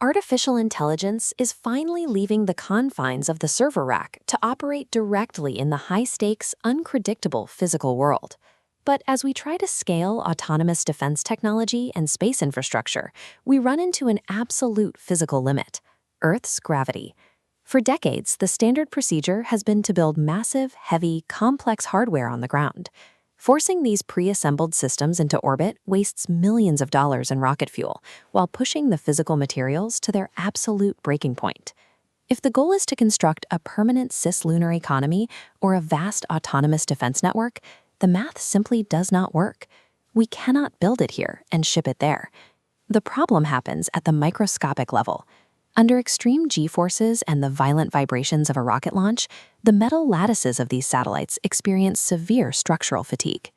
artificial intelligence is finally leaving the confines of the server rack to operate directly in the high-stakes, unpredictable physical world. But as we try to scale autonomous defense technology and space infrastructure, we run into an absolute physical limit: Earth's gravity. For decades, the standard procedure has been to build massive, heavy, complex hardware on the ground. Forcing these pre-assembled systems into orbit wastes millions of dollars in rocket fuel, while pushing the physical materials to their absolute breaking point. If the goal is to construct a permanent cislunar economy or a vast autonomous defense network, the math simply does not work. We cannot build it here and ship it there. The problem happens at the microscopic level. Under extreme G-forces and the violent vibrations of a rocket launch, the metal lattices of these satellites experience severe structural fatigue.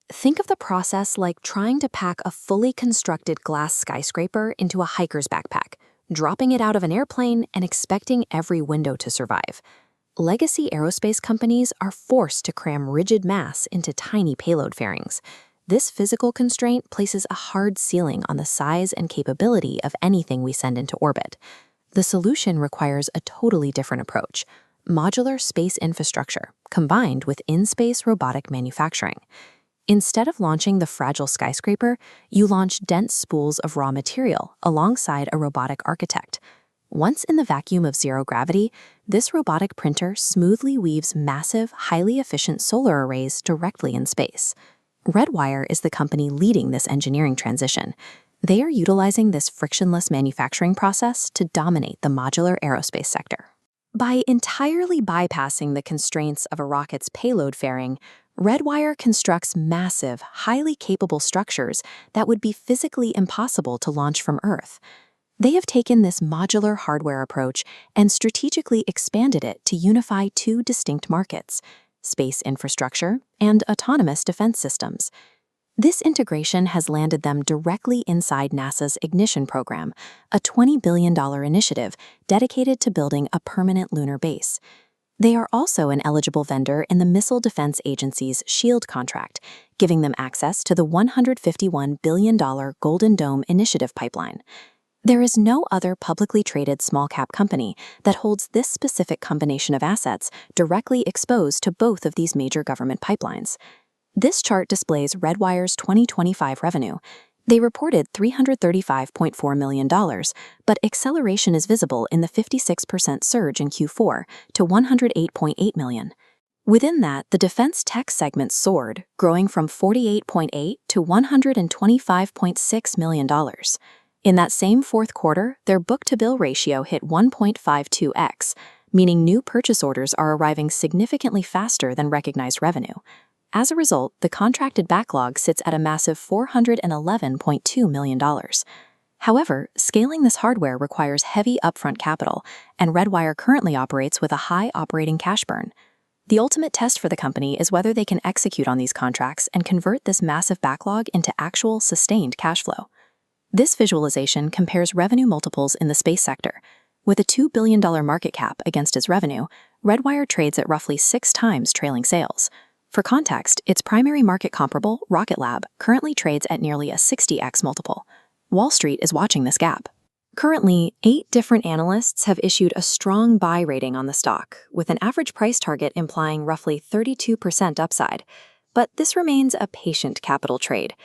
Think of the process like trying to pack a fully constructed glass skyscraper into a hiker's backpack, dropping it out of an airplane and expecting every window to survive. Legacy aerospace companies are forced to cram rigid mass into tiny payload fairings. This physical constraint places a hard ceiling on the size and capability of anything we send into orbit. The solution requires a totally different approach: modular space infrastructure combined with in-space robotic manufacturing. Instead of launching the fragile skyscraper, you launch dense spools of raw material alongside a robotic architect. Once in the vacuum of zero gravity, this robotic printer smoothly weaves massive, highly efficient solar arrays directly in space. Redwire is the company leading this engineering transition. They are utilizing this frictionless manufacturing process to dominate the modular aerospace sector. By entirely bypassing the constraints of a rocket's payload fairing, Redwire constructs massive, highly capable structures that would be physically impossible to launch from Earth. They have taken this modular hardware approach and strategically expanded it to unify two distinct markets: space infrastructure and autonomous defense systems. This integration has landed them directly inside NASA's Ignition program, a $20 billion initiative dedicated to building a permanent lunar base. They are also an eligible vendor in the Missile Defense Agency's SHIELD contract, giving them access to the $151 billion Golden Dome Initiative pipeline. There is no other publicly traded small-cap company that holds this specific combination of assets directly exposed to both of these major government pipelines. This chart displays Redwire's 2025 revenue. They reported $335.4 million, but acceleration is visible in the 56% surge in Q4 to $108.8 million. Within that, the defense tech segment soared, growing from $48.8 to $125.6 million. In that same fourth quarter, their book-to-bill ratio hit 1.52x, meaning new purchase orders are arriving significantly faster than recognized revenue. As a result, the contracted backlog sits at a massive $411.2 million. However, scaling this hardware requires heavy upfront capital, and Redwire currently operates with a high operating cash burn. The ultimate test for the company is whether they can execute on these contracts and convert this massive backlog into actual, sustained cash flow. This visualization compares revenue multiples in the space sector. With a $2 billion market cap against its revenue, Redwire trades at roughly 6 times trailing sales. For context, its primary market comparable, Rocket Lab, currently trades at nearly a 60x multiple. Wall Street is watching this gap. Currently, 8 different analysts have issued a strong buy rating on the stock, with an average price target implying roughly 32% upside. But this remains a patient capital trade.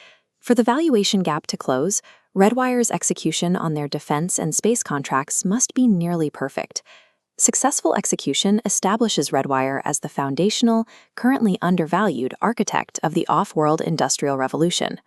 For the valuation gap to close, Redwire's execution on their defense and space contracts must be nearly perfect. Successful execution establishes Redwire as the foundational, currently undervalued architect of the off-world industrial revolution.